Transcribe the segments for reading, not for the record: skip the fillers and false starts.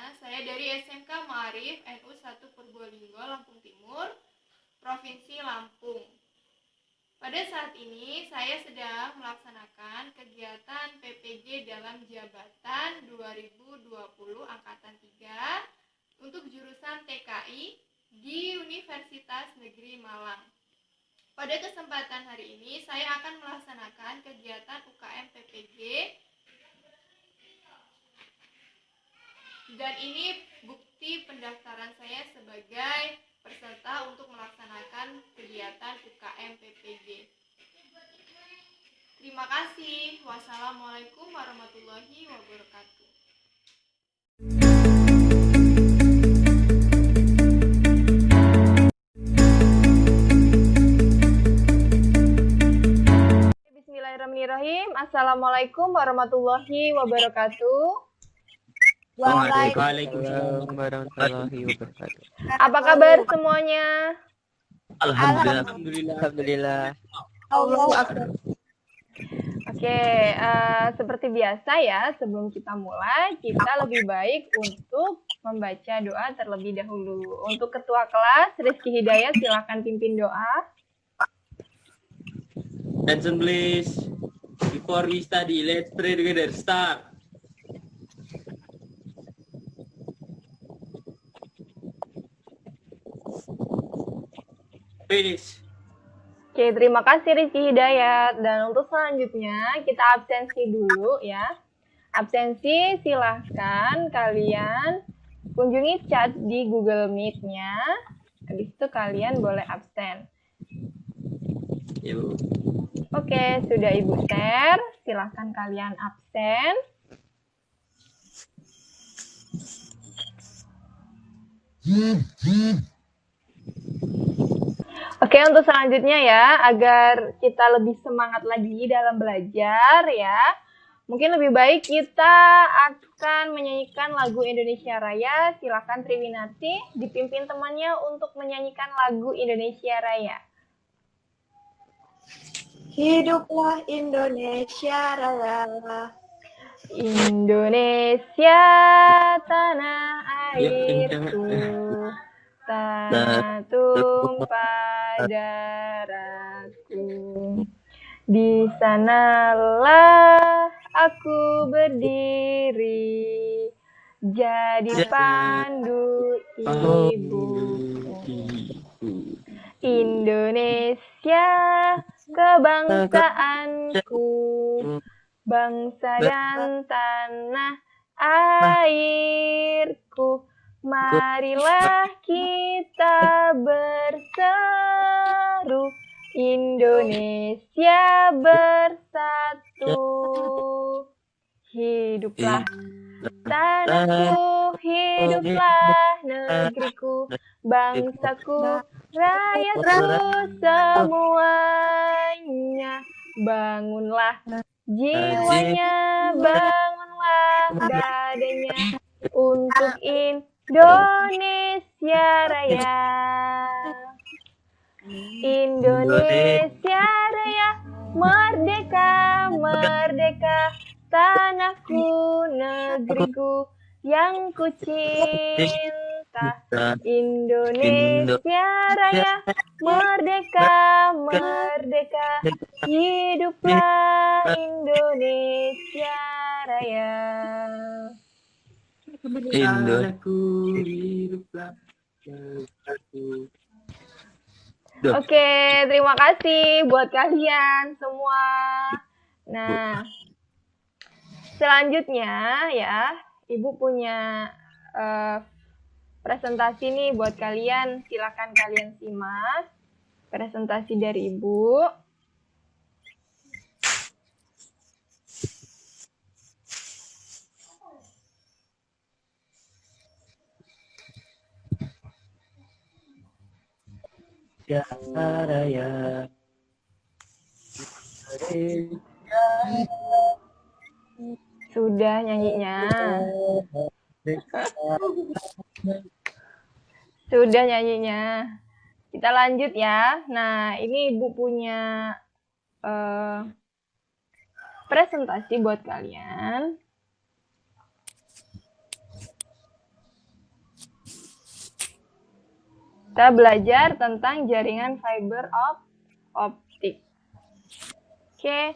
Saya dari SMK Ma'arif NU 1 Purbolinggo, Lampung Timur, Provinsi Lampung. Pada saat ini saya sedang melaksanakan kegiatan PPG dalam jabatan 2020 Angkatan 3 untuk jurusan TKI di Universitas Negeri Malang. Pada kesempatan hari ini saya akan melaksanakan kegiatan UKM PPG dan ini bukti pendaftaran saya sebagai peserta untuk melaksanakan kegiatan UKM PPG. Terima kasih. Wassalamualaikum warahmatullahi wabarakatuh. Bismillahirrahmanirrahim. Assalamualaikum warahmatullahi wabarakatuh. Waalaikumsalam warahmatullahi wabarakatuh. Apa kabar semuanya? Alhamdulillah. Oke, seperti biasa ya, sebelum kita mulai, kita lebih baik untuk membaca doa terlebih dahulu. Untuk ketua kelas, Rizky Hidayat, silakan pimpin doa. Attention please. Before we study, let's pray together. Start. Finish. Oke, terima kasih Rizky Hidayat. Dan untuk selanjutnya, kita absensi dulu ya. Absensi silahkan kalian kunjungi chat di Google Meet-nya. Habis itu kalian boleh absen. Yuk. Oke, sudah Ibu share. Silahkan kalian absen. Oke, untuk selanjutnya ya, agar kita lebih semangat lagi dalam belajar ya. Mungkin lebih baik kita akan menyanyikan lagu Indonesia Raya. Silakan Triwinati dipimpin temannya untuk menyanyikan lagu Indonesia Raya. Hiduplah Indonesia Raya. Indonesia tanah airku, tanah tumpah darahku. Di sanalah aku berdiri, jadi pandu ibuku. Indonesia kebangsaanku, bangsa dan tanah airku. Marilah kita berseru, Indonesia bersatu. Hiduplah tanahku, hiduplah negeriku, bangsaku, rakyatku semuanya. Bangunlah jiwanya, bangunlah dadanya untuk Indonesia Raya. Indonesia Raya, merdeka, merdeka, tanahku, negeriku yang ku cinta. Indonesia Raya, merdeka, merdeka, hiduplah Indonesia Raya. Oke, terima kasih buat kalian semua. Nah, selanjutnya ya, Ibu punya presentasi nih buat kalian. Silakan kalian simak presentasi dari Ibu. Raya. Sudah nyanyinya. Sudah nyanyinya. Kita lanjut ya. Nah, ini Ibu punya presentasi buat kalian. Kita belajar tentang jaringan fiber optik. Oke.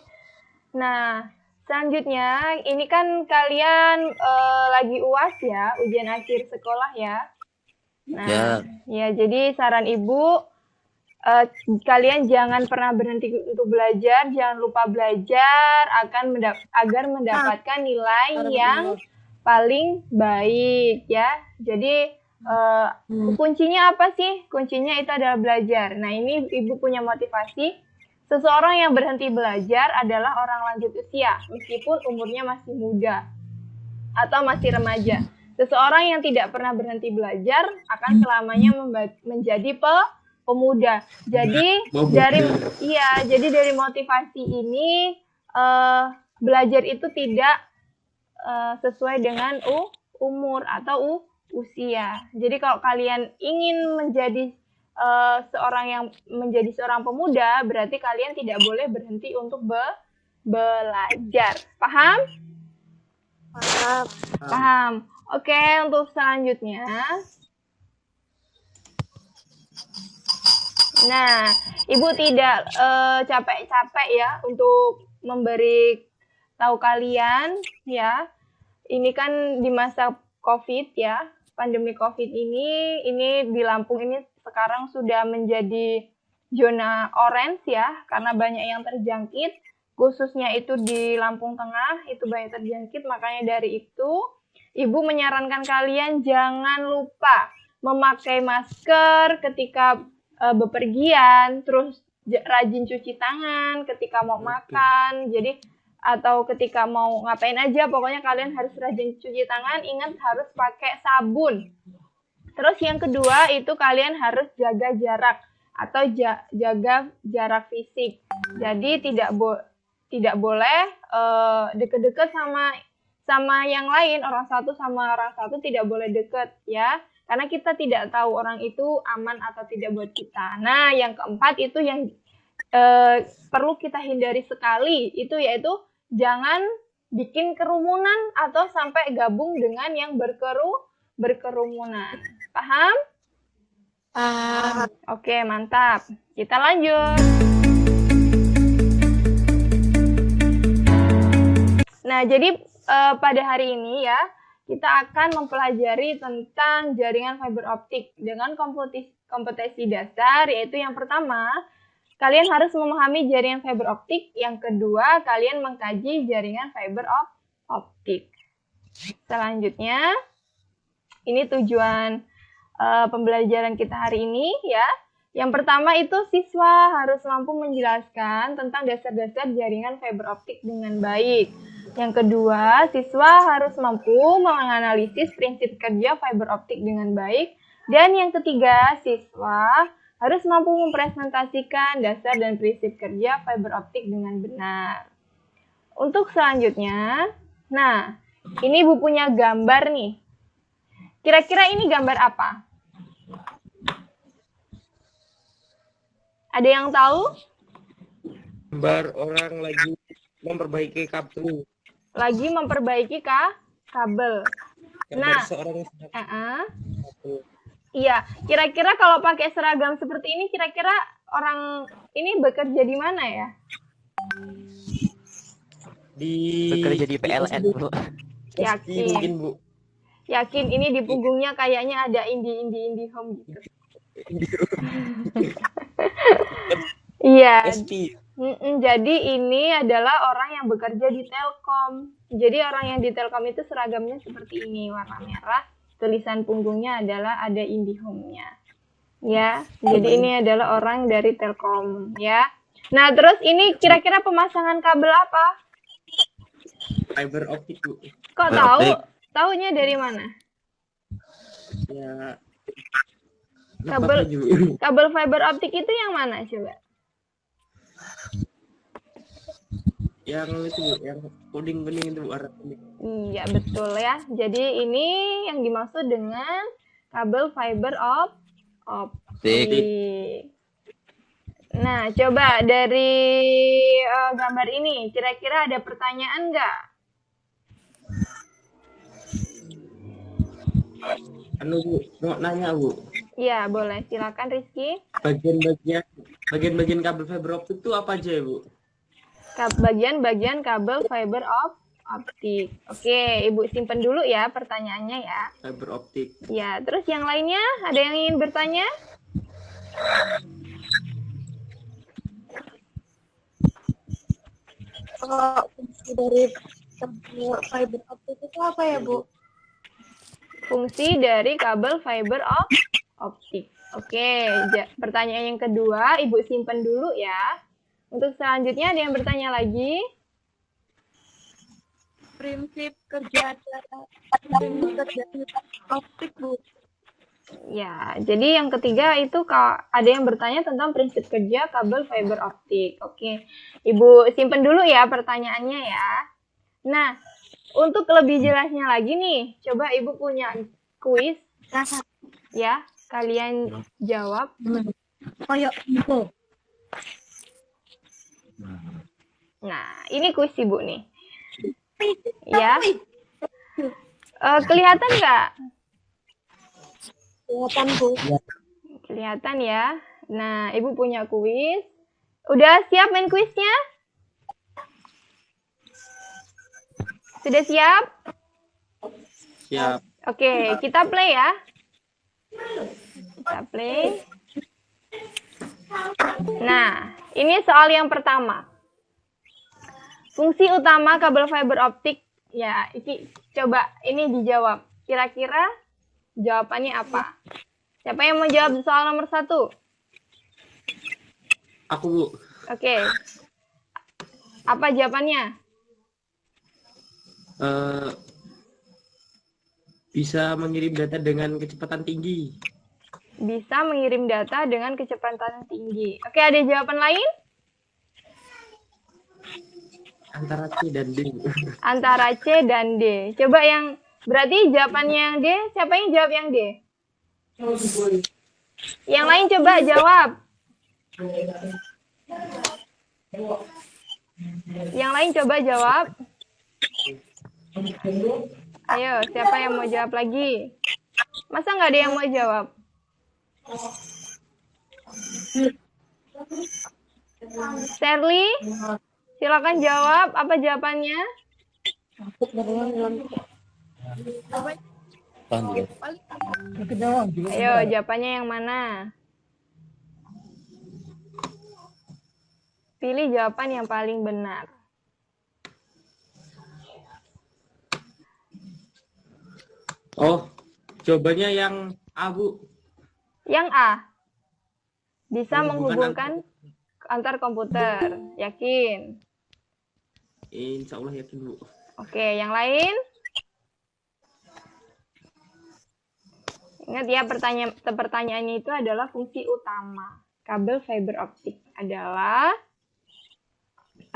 Nah, selanjutnya ini kan kalian lagi UAS ya, ujian akhir sekolah ya. Nah, ya jadi saran Ibu, kalian jangan pernah berhenti untuk belajar, jangan lupa belajar agar mendapatkan nilai yang paling baik ya. Jadi kuncinya apa sih? Kuncinya itu adalah belajar. Nah, ini Ibu punya motivasi. Seseorang yang berhenti belajar adalah orang lanjut usia, meskipun umurnya masih muda atau masih remaja. Seseorang yang tidak pernah berhenti belajar akan selamanya menjadi pemuda. Jadi dari motivasi ini belajar itu tidak sesuai dengan umur atau usia. Jadi kalau kalian ingin menjadi seorang pemuda, berarti kalian tidak boleh berhenti untuk belajar. Paham? Paham. Oke, untuk selanjutnya. Nah, Ibu tidak capek-capek ya untuk memberi tahu kalian ya. Ini kan di masa COVID ya, pandemi COVID ini di Lampung ini sekarang sudah menjadi zona orange ya, karena banyak yang terjangkit, khususnya itu di Lampung Tengah, itu banyak terjangkit, makanya dari itu Ibu menyarankan kalian jangan lupa memakai masker ketika bepergian, terus rajin cuci tangan ketika mau makan, jadi atau ketika mau ngapain aja, pokoknya kalian harus rajin cuci tangan, ingat harus pakai sabun. Terus yang kedua itu kalian harus jaga jarak atau jaga jarak fisik. Jadi tidak boleh deket-deket sama yang lain, orang satu sama orang satu tidak boleh deket ya. Karena kita tidak tahu orang itu aman atau tidak buat kita. Nah, yang keempat itu yang perlu kita hindari sekali, itu yaitu jangan bikin kerumunan atau sampai gabung dengan yang berkerumunan. Paham? Paham. Oke, mantap. Kita lanjut. Nah, jadi pada hari ini ya, kita akan mempelajari tentang jaringan fiber optik dengan kompetensi dasar, yaitu yang pertama, kalian harus memahami jaringan fiber optik. Yang kedua, kalian mengkaji jaringan fiber optik. Selanjutnya, ini tujuan pembelajaran kita hari ini ya. Yang pertama itu siswa harus mampu menjelaskan tentang dasar-dasar jaringan fiber optik dengan baik. Yang kedua, siswa harus mampu menganalisis prinsip kerja fiber optik dengan baik. Dan yang ketiga, siswa harus mampu mempresentasikan dasar dan prinsip kerja fiber optik dengan benar. Untuk selanjutnya, nah, ini Ibu punya gambar nih. Kira-kira ini gambar apa? Ada yang tahu? Gambar orang lagi memperbaiki kabel. Lagi memperbaiki kabel. Gambar Nah, seorang iya, kira-kira kalau pakai seragam seperti ini, kira-kira orang ini bekerja di mana ya? Bekerja di PLN, Bu. Yakin. Mungkin, Bu. Yakin ini di punggungnya kayaknya ada Indi Home gitu. Iya. Jadi ini adalah orang yang bekerja di Telkom. Jadi orang yang di Telkom itu seragamnya seperti ini, warna merah. Tulisan punggungnya adalah ada IndiHome-nya. Ya, jadi ini adalah orang dari Telkom ya. Nah, terus ini kira-kira pemasangan kabel apa? Fiber optik, Bu. Kok tahu? Taunya dari mana? Ya. Kabel fiber optik itu yang mana coba? Yang itu, Bu, yang kuning-kuning itu, warna kuning. Iya, betul ya. Jadi ini yang dimaksud dengan kabel fiber optik. Nah, coba dari gambar ini, kira-kira ada pertanyaan nggak? Bu, mau nanya, Bu. Ya, boleh. Silakan Rizky. Bagian-bagian kabel fiber optik itu apa aja ya, Bu? Bagian-bagian kabel fiber optik. Oke, Ibu simpen dulu ya pertanyaannya ya. Fiber optik. Ya, terus yang lainnya ada yang ingin bertanya? Fungsi dari kabel fiber optik itu apa ya, Bu? Fungsi dari kabel fiber optik. Oke, pertanyaan yang kedua, Ibu simpen dulu ya. Untuk selanjutnya ada yang bertanya lagi? Prinsip kerja optik, Bu. Ya, jadi yang ketiga itu ada yang bertanya tentang prinsip kerja kabel fiber optik. Oke, Ibu simpen dulu ya pertanyaannya ya. Nah, untuk lebih jelasnya lagi nih, coba Ibu punya kuis ya, kalian jawab. Nah, ini kuis Ibu nih. Ya, kelihatan nggak? Kelihatan, Bu. Kelihatan ya. Nah, Ibu punya kuis. Udah siap main kuisnya? Sudah siap? Siap. Oke, kita play ya. Kita play. Nah, ini soal yang pertama. Fungsi utama kabel fiber optik. Ya, ini coba ini dijawab. Kira-kira jawabannya apa? Siapa yang mau jawab soal nomor 1? Aku, Bu. Oke. Apa jawabannya? Bisa mengirim data dengan kecepatan tinggi. Bisa mengirim data dengan kecepatan tinggi. Oke, ada jawaban lain? Antara C dan D. Antara C dan D. Coba yang berarti jawabannya yang D. Siapa yang jawab yang D? Yang lain coba jawab. Yang lain coba jawab. Ayo, siapa yang mau jawab lagi? Masa nggak ada yang mau jawab? Shirley, silakan jawab. Apa jawabannya? Ayo, jawabannya yang mana? Pilih jawaban yang paling benar. Oh, jawabannya yang A, Bu. Yang A. Bisa Menghubungkan menghubungkan antar komputer. Yakin? Insya Allah yakin, Bu. Oke, yang lain? Ingat ya, pertanyaannya itu adalah fungsi utama. Kabel fiber optik adalah...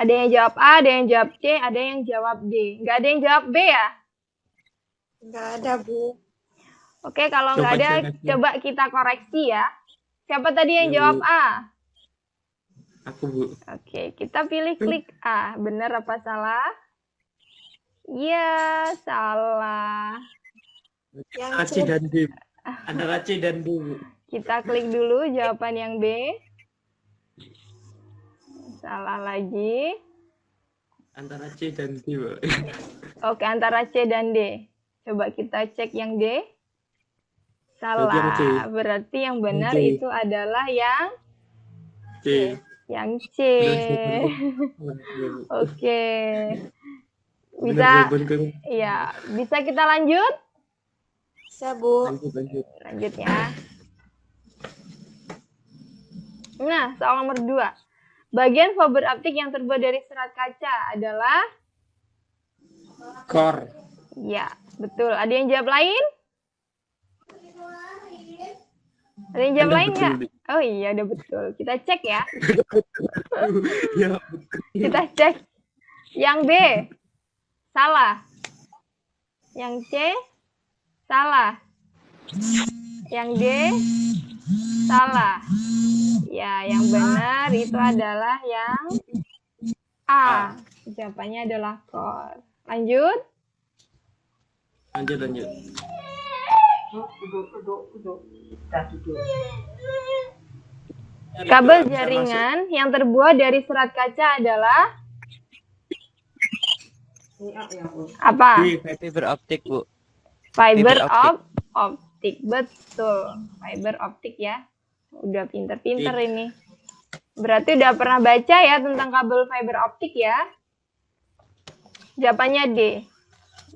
Ada yang jawab A, ada yang jawab C, ada yang jawab D. Nggak ada yang jawab B ya? Nggak ada, Bu. Oke, kalau nggak ada, coba kita koreksi ya. Siapa tadi yang jawab A? Aku, Bu. Oke, kita pilih klik A. Benar apa salah? Iya, salah. Antara C dan D. Antara C dan D, Bu. Kita klik dulu jawaban yang B. Salah lagi. Antara C dan D, Bu. Oke, antara C dan D. Coba kita cek yang D. Salah. Berarti yang benar itu adalah yang C. Yang C. Oke. Bisa. Ya, bisa kita lanjut? Bisa, Bu. Lanjut ya. Nah, soal nomor 2. Bagian fiber optik yang terbuat dari serat kaca adalah? Core. Ya, betul. Ada yang jawab lain? Ada yang jawab lain nggak? Oh iya, udah betul. Kita cek ya. Ya, Kita cek. Yang B, salah. Yang C, salah. Yang D, salah. Ya, yang benar itu adalah yang A. Jawabannya adalah core. Lanjut. Lanjut. Kabel Bisa jaringan yang terbuat dari serat kaca adalah apa? Fiber optik, Bu. Fiber Fiber optik. optik. Betul. Fiber optik ya. Udah pinter-pinter ini. Berarti udah pernah baca ya tentang kabel fiber optik ya? Jawabannya D.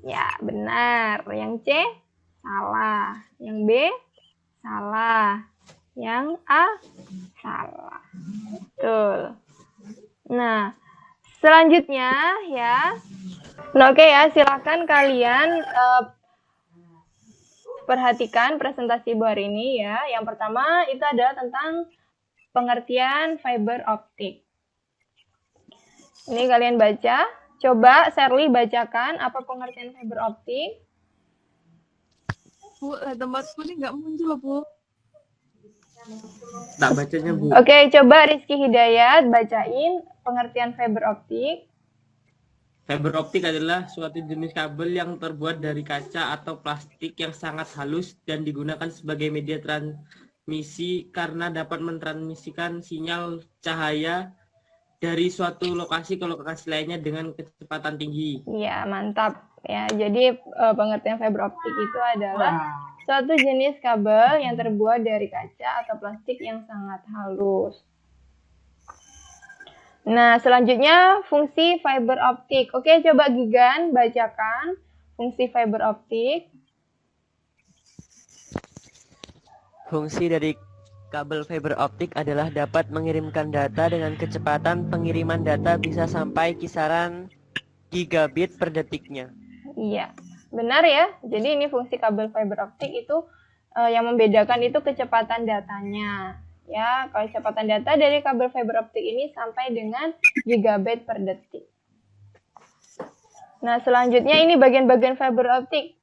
Ya, benar. Yang C salah. Yang B salah. Yang A salah. Betul. Nah, selanjutnya ya. Nah, oke ya, silakan kalian perhatikan presentasi Ibu hari ini ya. Yang pertama itu adalah tentang pengertian fiber optik. Ini kalian baca. Coba Sherly bacakan apa pengertian fiber optik. Bu, tempatku ini nggak muncul loh, Bu. Tak bacanya, Bu. Oke, coba Rizky Hidayat bacain pengertian fiber optik. Fiber optik adalah suatu jenis kabel yang terbuat dari kaca atau plastik yang sangat halus dan digunakan sebagai media transmisi karena dapat mentransmisikan sinyal cahaya dari suatu lokasi ke lokasi lainnya dengan kecepatan tinggi. Iya, mantap. Ya, jadi pengertian fiber optik itu adalah suatu jenis kabel yang terbuat dari kaca atau plastik yang sangat halus. Nah, selanjutnya fungsi fiber optik. Oke, coba Gigan bacakan fungsi fiber optik. Fungsi dari kabel fiber optik adalah dapat mengirimkan data dengan kecepatan pengiriman data bisa sampai kisaran gigabit per detiknya. Iya, benar ya. Jadi ini fungsi kabel fiber optik itu yang membedakan itu kecepatan datanya. Ya, kalau kecepatan data dari kabel fiber optik ini sampai dengan gigabit per detik. Nah, selanjutnya ini bagian-bagian fiber optik.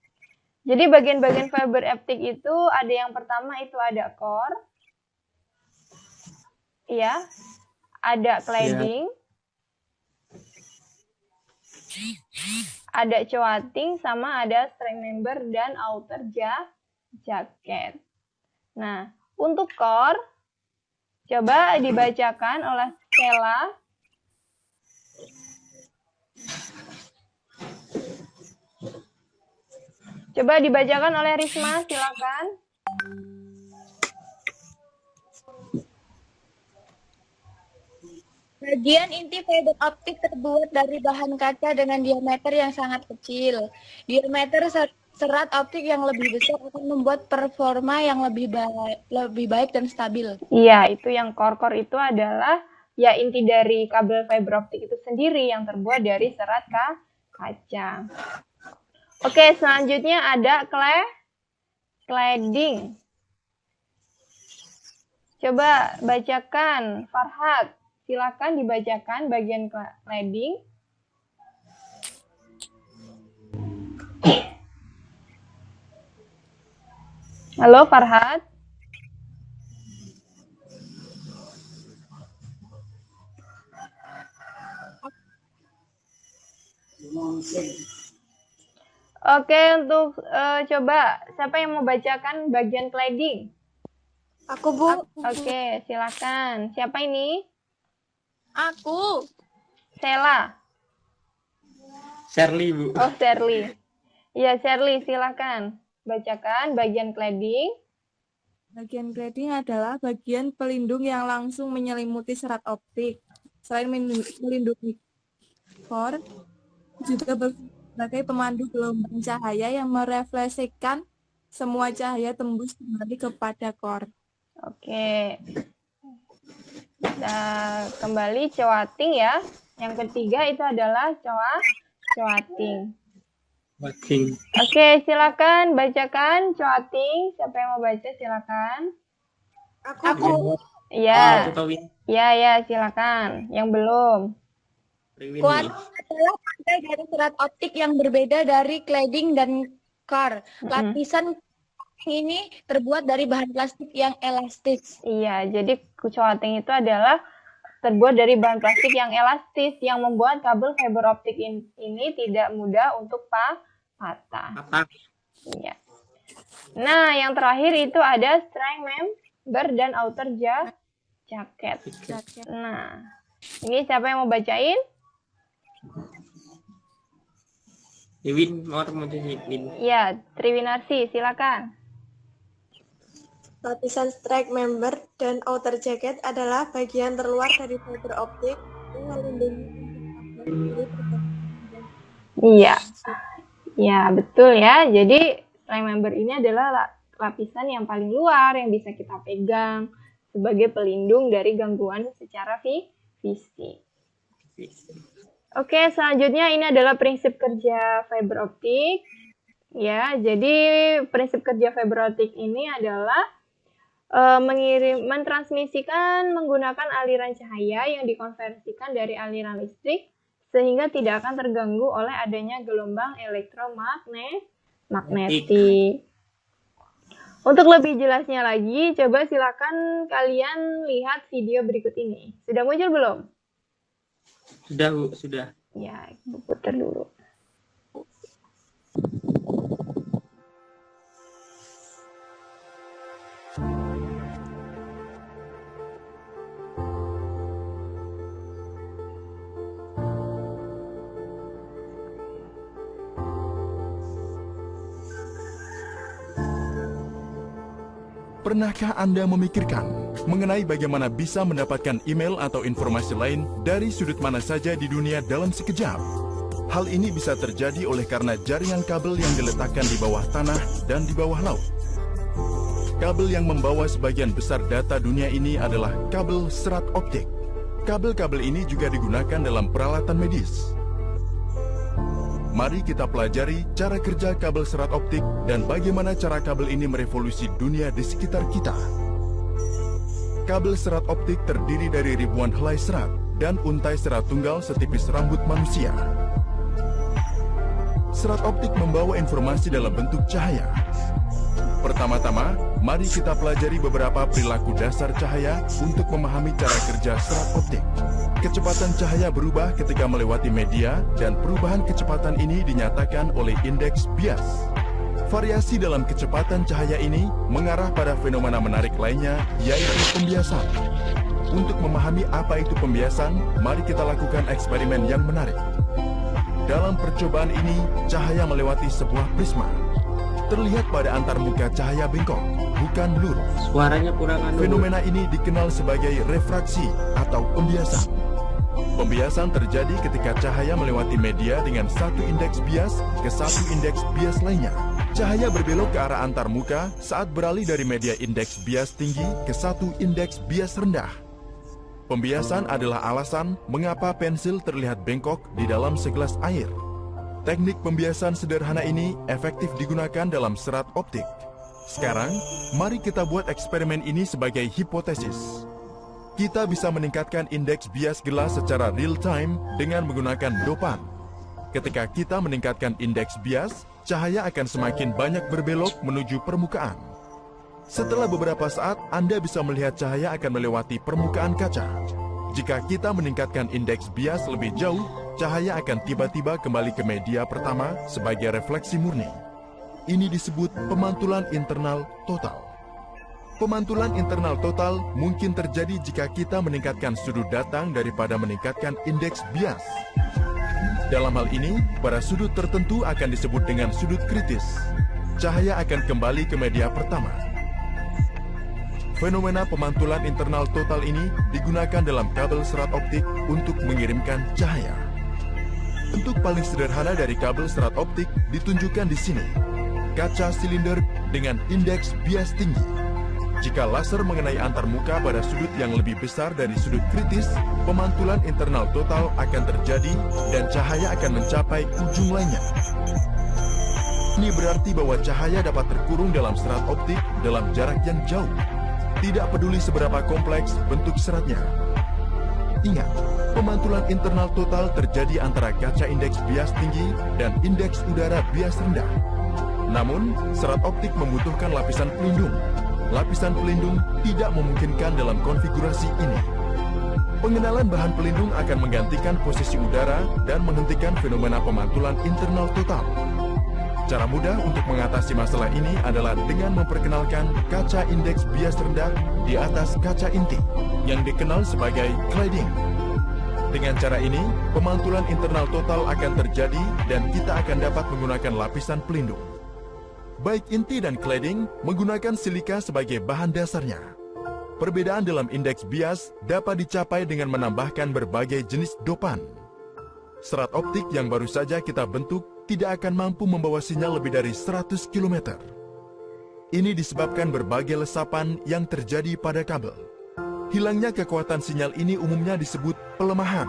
Jadi bagian-bagian fiber optik itu ada yang pertama itu ada core. Ya. Ada cladding. Ada coating sama ada string member dan outer jacket. Nah, untuk core coba dibacakan oleh Stella. Coba dibacakan oleh Risma, silakan. Bagian inti fiber optik terbuat dari bahan kaca dengan diameter yang sangat kecil. Diameter serat optik yang lebih besar akan membuat performa yang lebih baik dan stabil. Iya, itu yang core itu adalah ya inti dari kabel fiber optik itu sendiri yang terbuat dari serat kaca. Oke, selanjutnya ada cladding. Coba bacakan, Farhad. Silakan dibacakan bagian cladding. Halo Farhad. Oke, untuk coba siapa yang mau bacakan bagian cladding? Aku, Bu. Oke, silakan. Siapa ini? Aku. Sela. Sherly, Bu. Oh, Sherly. Iya, Sherly, silakan. Bacakan bagian cladding. Bagian cladding adalah bagian pelindung yang langsung menyelimuti serat optik. Selain melindungi core, juga sebagai pemandu gelombang cahaya yang merefleksikan semua cahaya tembus kembali kepada core. Oke. Nah, kembali coating ya. Yang ketiga itu adalah coating. Oke, silakan bacakan coating. Siapa yang mau baca silakan. Aku. Iya. Iya, silakan. Yang belum. Coating adalah pantai dari serat optik yang berbeda dari cladding dan core. Lapisan ini terbuat dari bahan plastik yang elastis. Iya, jadi coating itu adalah terbuat dari bahan plastik yang elastis yang membuat kabel fiber optik ini tidak mudah untuk patah. Iya. Nah, yang terakhir itu ada strang member dan outer jacket. Nah, ini siapa yang mau bacain? Iwin, mau Iwin. Ya, Triwinarsi, silakan. Lapisan strike member dan outer jacket adalah bagian terluar dari fiber optik yang melindungi. Iya, ya betul ya. Jadi strike member ini adalah lapisan yang paling luar yang bisa kita pegang sebagai pelindung dari gangguan secara fisik. Oke, selanjutnya ini adalah prinsip kerja fiber optik. Ya, jadi prinsip kerja fiber optik ini adalah mentransmisikan menggunakan aliran cahaya yang dikonversikan dari aliran listrik sehingga tidak akan terganggu oleh adanya gelombang elektromagnetik. Untuk lebih jelasnya lagi, coba silakan kalian lihat video berikut ini. Sudah muncul belum? Sudah, Bu, sudah. Ya, Ibu putar dulu. Pernahkah Anda memikirkan mengenai bagaimana bisa mendapatkan email atau informasi lain dari sudut mana saja di dunia dalam sekejap? Hal ini bisa terjadi oleh karena jaringan kabel yang diletakkan di bawah tanah dan di bawah laut. Kabel yang membawa sebagian besar data dunia ini adalah kabel serat optik. Kabel-kabel ini juga digunakan dalam peralatan medis. Mari kita pelajari cara kerja kabel serat optik dan bagaimana cara kabel ini merevolusi dunia di sekitar kita. Kabel serat optik terdiri dari ribuan helai serat dan untai serat tunggal setipis rambut manusia. Serat optik membawa informasi dalam bentuk cahaya. Pertama-tama, mari kita pelajari beberapa perilaku dasar cahaya untuk memahami cara kerja serat optik. Kecepatan cahaya berubah ketika melewati media dan perubahan kecepatan ini dinyatakan oleh indeks bias. Variasi dalam kecepatan cahaya ini mengarah pada fenomena menarik lainnya, yaitu pembiasan. Untuk memahami apa itu pembiasan, mari kita lakukan eksperimen yang menarik. Dalam percobaan ini, cahaya melewati sebuah prisma. Terlihat pada antarmuka cahaya bengkok, bukan lurus. Suaranya kurang anu. Fenomena ini dikenal sebagai refraksi atau pembiasan. Pembiasan terjadi ketika cahaya melewati media dengan satu indeks bias ke satu indeks bias lainnya. Cahaya berbelok ke arah antarmuka saat beralih dari media indeks bias tinggi ke satu indeks bias rendah. Pembiasan adalah alasan mengapa pensil terlihat bengkok di dalam segelas air. Teknik pembiasan sederhana ini efektif digunakan dalam serat optik. Sekarang, mari kita buat eksperimen ini sebagai hipotesis. Kita bisa meningkatkan indeks bias gelas secara real time dengan menggunakan dopan. Ketika kita meningkatkan indeks bias, cahaya akan semakin banyak berbelok menuju permukaan. Setelah beberapa saat, Anda bisa melihat cahaya akan melewati permukaan kaca. Jika kita meningkatkan indeks bias lebih jauh, cahaya akan tiba-tiba kembali ke media pertama sebagai refleksi murni. Ini disebut pemantulan internal total. Pemantulan internal total mungkin terjadi jika kita meningkatkan sudut datang daripada meningkatkan indeks bias. Dalam hal ini, pada sudut tertentu akan disebut dengan sudut kritis. Cahaya akan kembali ke media pertama. Fenomena pemantulan internal total ini digunakan dalam kabel serat optik untuk mengirimkan cahaya. Bentuk paling sederhana dari kabel serat optik ditunjukkan di sini. Kaca silinder dengan indeks bias tinggi. Jika laser mengenai antarmuka pada sudut yang lebih besar dari sudut kritis, pemantulan internal total akan terjadi dan cahaya akan mencapai ujung lainnya. Ini berarti bahwa cahaya dapat terkurung dalam serat optik dalam jarak yang jauh. Tidak peduli seberapa kompleks bentuk seratnya. Ingat, pemantulan internal total terjadi antara kaca indeks bias tinggi dan indeks udara bias rendah. Namun, serat optik membutuhkan lapisan pelindung. Lapisan pelindung tidak memungkinkan dalam konfigurasi ini. Pengenalan bahan pelindung akan menggantikan posisi udara dan menghentikan fenomena pemantulan internal total. Cara mudah untuk mengatasi masalah ini adalah dengan memperkenalkan kaca indeks bias rendah di atas kaca inti, yang dikenal sebagai cladding. Dengan cara ini, pemantulan internal total akan terjadi dan kita akan dapat menggunakan lapisan pelindung. Baik inti dan cladding menggunakan silika sebagai bahan dasarnya. Perbedaan dalam indeks bias dapat dicapai dengan menambahkan berbagai jenis dopan. Serat optik yang baru saja kita bentuk tidak akan mampu membawa sinyal lebih dari 100 km. Ini disebabkan berbagai lesapan yang terjadi pada kabel. Hilangnya kekuatan sinyal ini umumnya disebut pelemahan.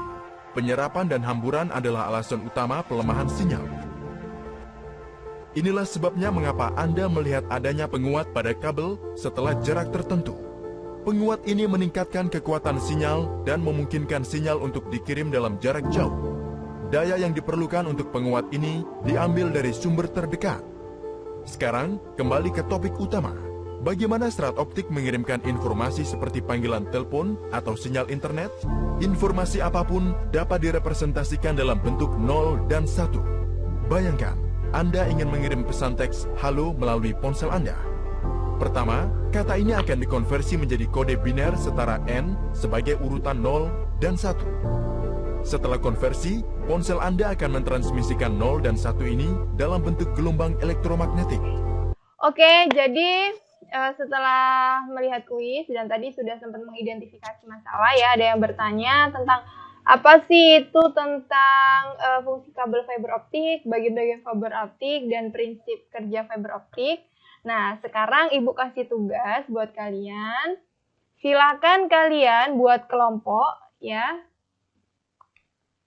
Penyerapan dan hamburan adalah alasan utama pelemahan sinyal. Inilah sebabnya mengapa Anda melihat adanya penguat pada kabel setelah jarak tertentu. Penguat ini meningkatkan kekuatan sinyal dan memungkinkan sinyal untuk dikirim dalam jarak jauh. Daya yang diperlukan untuk penguat ini diambil dari sumber terdekat. Sekarang, kembali ke topik utama. Bagaimana serat optik mengirimkan informasi seperti panggilan telepon atau sinyal internet? Informasi apapun dapat direpresentasikan dalam bentuk 0 dan 1. Bayangkan, Anda ingin mengirim pesan teks halo melalui ponsel Anda. Pertama, kata ini akan dikonversi menjadi kode biner setara N sebagai urutan 0 dan 1. Setelah konversi, ponsel Anda akan mentransmisikan 0 dan 1 ini dalam bentuk gelombang elektromagnetik. Oke, jadi setelah melihat kuis dan tadi sudah sempat mengidentifikasi masalah ya, ada yang bertanya tentang apa sih itu tentang fungsi kabel fiber optik, bagian-bagian fiber optik, dan prinsip kerja fiber optik. Nah, sekarang Ibu kasih tugas buat kalian. Silakan kalian buat kelompok ya.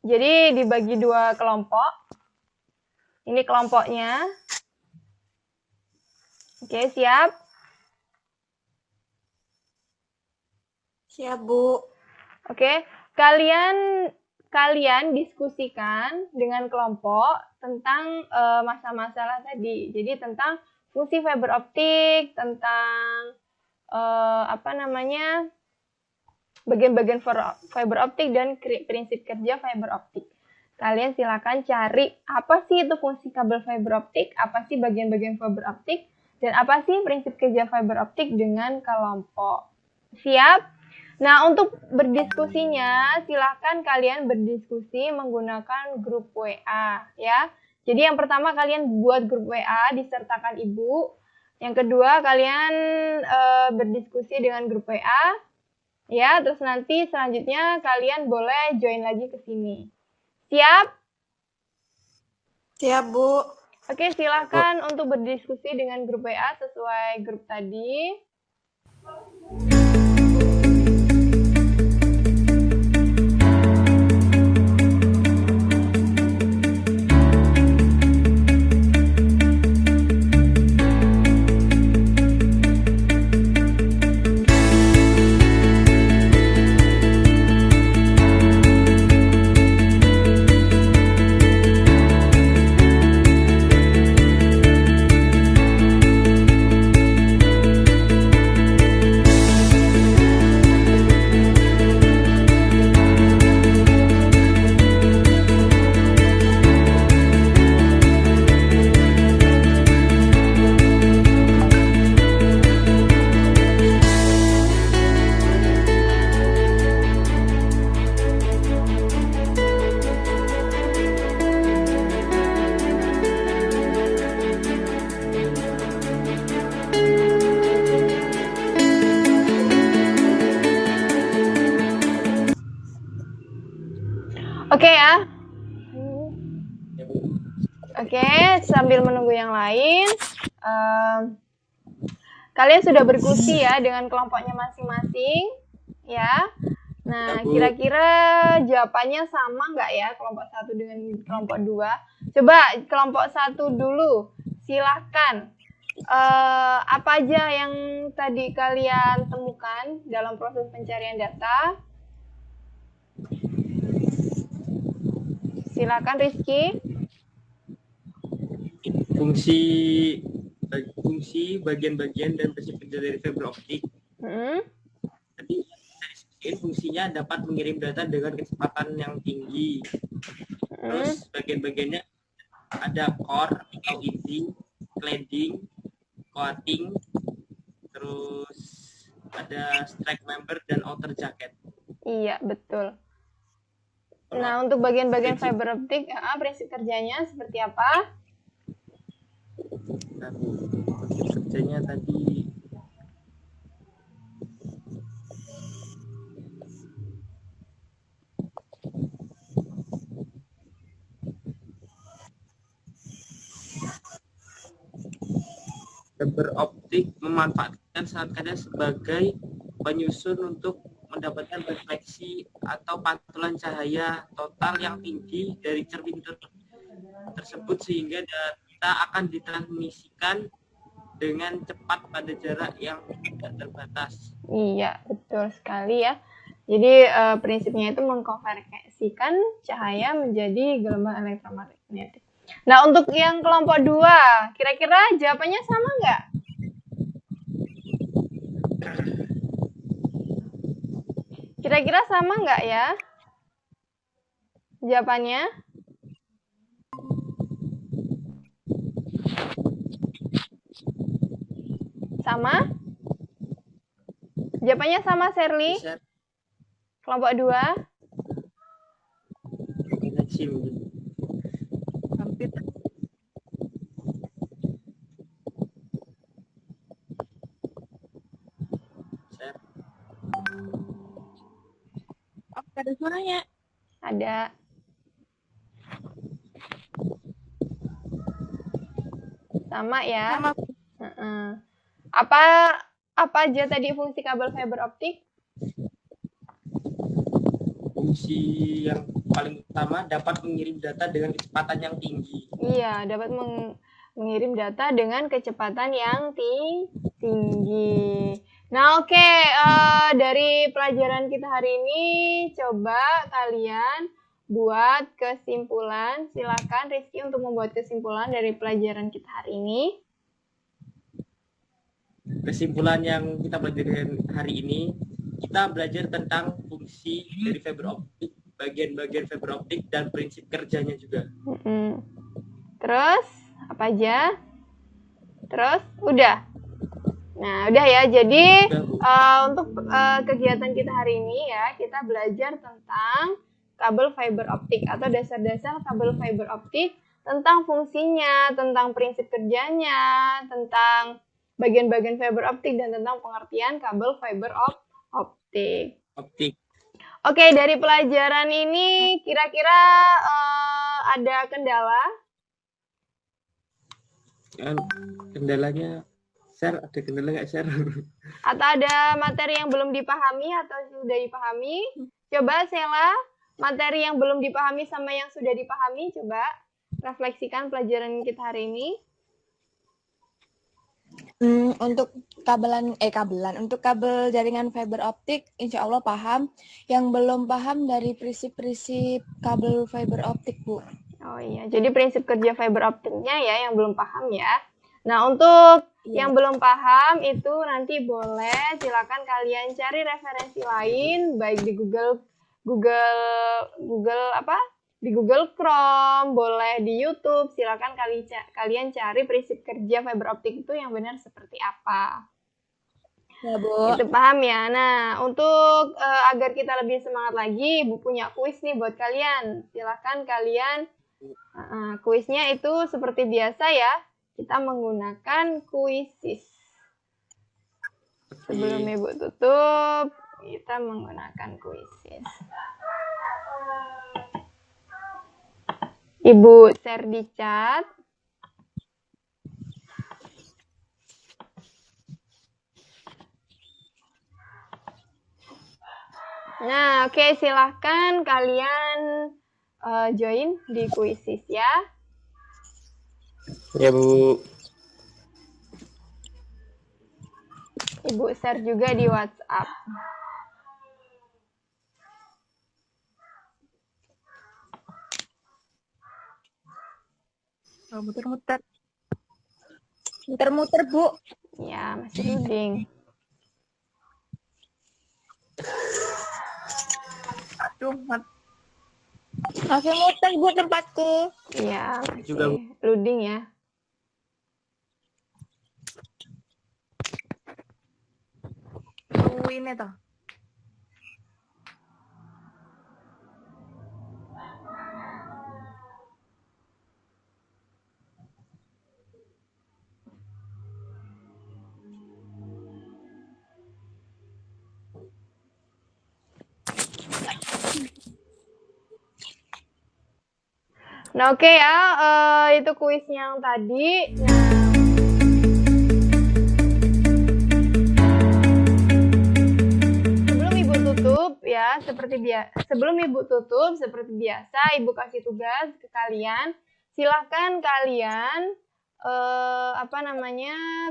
Jadi dibagi 2 kelompok. Ini kelompoknya. Oke, siap? Siap, Bu. Oke. Kalian diskusikan dengan kelompok tentang masalah-masalah tadi. Jadi tentang fungsi fiber optik, tentang bagian-bagian fiber optik dan prinsip kerja fiber optik. Kalian silakan cari apa sih itu fungsi kabel fiber optik, apa sih bagian-bagian fiber optik, dan apa sih prinsip kerja fiber optik dengan kelompok. Siap? Nah, untuk berdiskusinya, silakan kalian berdiskusi menggunakan grup WA, ya. Jadi yang pertama kalian buat grup WA, disertakan Ibu. Yang kedua kalian berdiskusi dengan grup WA, ya. Terus nanti selanjutnya kalian boleh join lagi ke sini. Siap? Siap, Bu. Oke, silakan untuk berdiskusi dengan grup WA sesuai grup tadi. Oke ya. Oke, sambil menunggu yang lain, kalian sudah berdiskusi ya dengan kelompoknya masing-masing, ya. Nah, kira-kira jawabannya sama nggak ya kelompok 1 dengan kelompok 2? Coba kelompok 1 dulu, silahkan. Apa aja yang tadi kalian temukan dalam proses pencarian data? Silakan Rizky. Fungsi bagian-bagian dan prinsip kerja dari fiber optik. Tadi fungsinya dapat mengirim data dengan kecepatan yang tinggi. Terus bagian-bagiannya ada core atau inti, cladding, coating, terus ada strike member dan outer jacket. Iya, betul. Nah, untuk bagian-bagian Prinsip. fiber optik, prinsip kerjanya seperti apa? Kerjanya tadi fiber optik memanfaatkan saat kaca sebagai penyusun untuk mendapatkan refleksi atau pantulan cahaya total yang tinggi dari cermin tersebut sehingga data akan ditransmisikan dengan cepat pada jarak yang tidak terbatas. Iya, betul sekali ya. Jadi prinsipnya itu mengkonversikan cahaya menjadi gelombang elektromagnetik. Nah, untuk yang kelompok 2, kira-kira jawabannya sama nggak? Kira-kira sama nggak ya? Jawabannya? Sama? Jawabannya sama, Sherly? Share Kelompok 2? energi mungkin. Hampir. Share. Oh, ada suaranya. Ada. Sama ya? Sama. Apa aja tadi fungsi kabel fiber optik? Fungsi yang paling utama dapat mengirim data dengan kecepatan yang tinggi. Iya, dapat mengirim data dengan kecepatan yang tinggi. Nah, oke, dari pelajaran kita hari ini, coba kalian buat kesimpulan. Silakan Rizky untuk membuat kesimpulan dari pelajaran kita hari ini. Kesimpulan yang kita pelajari hari ini, kita belajar tentang fungsi dari fiber optik, bagian-bagian fiber optik, dan prinsip kerjanya juga. Terus, apa aja? Terus, udah? Nah, udah ya. Jadi, untuk kegiatan kita hari ini ya, kita belajar tentang kabel fiber optik atau dasar-dasar kabel fiber optik, tentang fungsinya, tentang prinsip kerjanya, tentang bagian-bagian fiber optik, dan tentang pengertian kabel fiber optik. Oke, dari pelajaran ini kira-kira ada kendala? Kendalanya, share, ada kendala nggak share? Atau ada materi yang belum dipahami atau sudah dipahami? Coba Sela, materi yang belum dipahami sama yang sudah dipahami, coba refleksikan pelajaran kita hari ini. Untuk untuk kabel jaringan fiber optik, insya Allah paham. Yang belum paham dari prinsip-prinsip kabel fiber optik, Bu. Oh iya, jadi prinsip kerja fiber optiknya ya yang belum paham ya. Nah, untuk yang belum paham itu nanti boleh silakan kalian cari referensi lain, baik di Google di Google Chrome, boleh di YouTube, silakan kalian cari prinsip kerja fiber optik itu yang benar seperti apa. Ya, Bu. Itu paham ya. Nah, untuk agar kita lebih semangat lagi, Bu punya kuis nih buat kalian. Silakan kalian, kuisnya itu seperti biasa ya, kita menggunakan Quizzes. Sebelum Ibu tutup, kita menggunakan Quizzes. Ibu share di chat. Nah, oke, silahkan kalian join di Quizzes ya. Ya, Bu. Ibu share juga di WhatsApp. Oh, muter-muter. Muter-muter, Bu. Ya, masih loading. Aduh, Oke, muter buat tempatku. Iya, Juga, Bu. masih loading ya. Tunggu ini toh. Nah, oke ya, itu kuis yang tadi. Nah, sebelum Ibu tutup ya, sebelum Ibu tutup seperti biasa, Ibu kasih tugas ke kalian. Silahkan kalian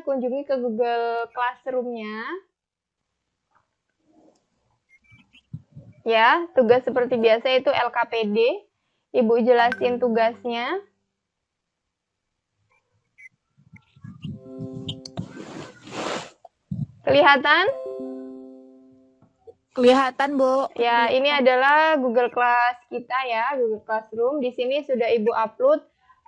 kunjungi ke Google Classroom-nya. Ya, tugas seperti biasa itu LKPD. Ibu jelasin tugasnya. Kelihatan? Kelihatan, Bu. Ya, ini adalah Google Class kita ya, Google Classroom. Di sini sudah Ibu upload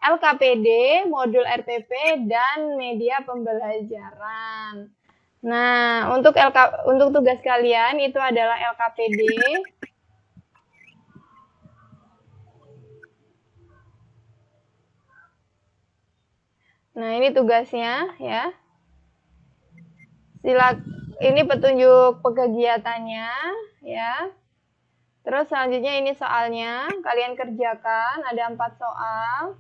LKPD, modul RPP, dan media pembelajaran. Nah, untuk tugas kalian itu adalah LKPD. Nah, ini tugasnya ya. Ini petunjuk kegiatannya ya. Terus selanjutnya ini soalnya, kalian kerjakan, ada 4 soal.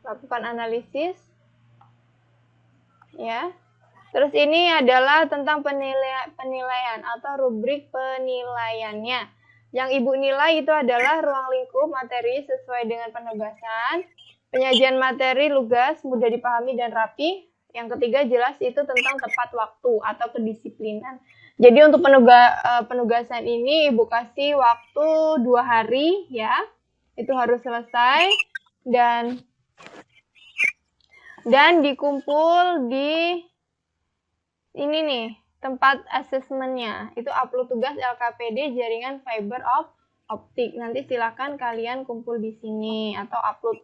Lakukan analisis. Ya. Terus ini adalah tentang penilaian atau rubrik penilaiannya. Yang Ibu nilai itu adalah ruang lingkup materi sesuai dengan penugasan, penyajian materi lugas, mudah dipahami dan rapi. Yang ketiga jelas itu tentang tepat waktu atau kedisiplinan. Jadi untuk penugasan ini Ibu kasih waktu 2 hari ya. Itu harus selesai dan dikumpul di ini nih, tempat asesmennya. Itu upload tugas LKPD jaringan fiber optik. Nanti silakan kalian kumpul di sini atau upload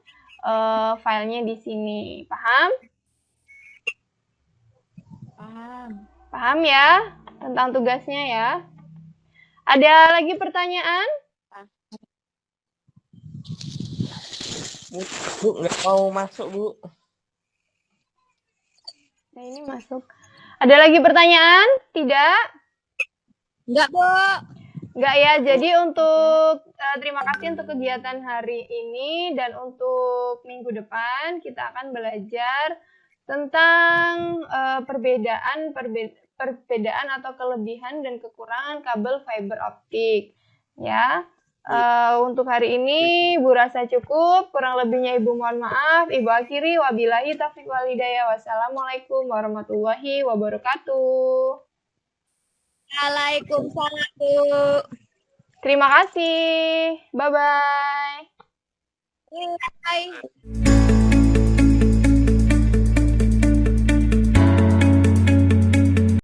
filenya di sini. Paham? Paham. Paham ya tentang tugasnya ya? Ada lagi pertanyaan? Bu, nggak mau masuk, Bu. Nah, ini masuk. Ada lagi pertanyaan? Tidak? Enggak, Bu. Enggak ya. Jadi untuk terima kasih untuk kegiatan hari ini dan untuk minggu depan kita akan belajar tentang perbedaan atau kelebihan dan kekurangan kabel fiber optik. Ya. Untuk hari ini Ibu rasa cukup, kurang lebihnya Ibu mohon maaf. Ibu akhiri, wabillahi taufiq wal hidayah. Wassalamualaikum warahmatullahi wabarakatuh. Waalaikumsalam, Bu. Terima kasih. Bye-bye. Bye.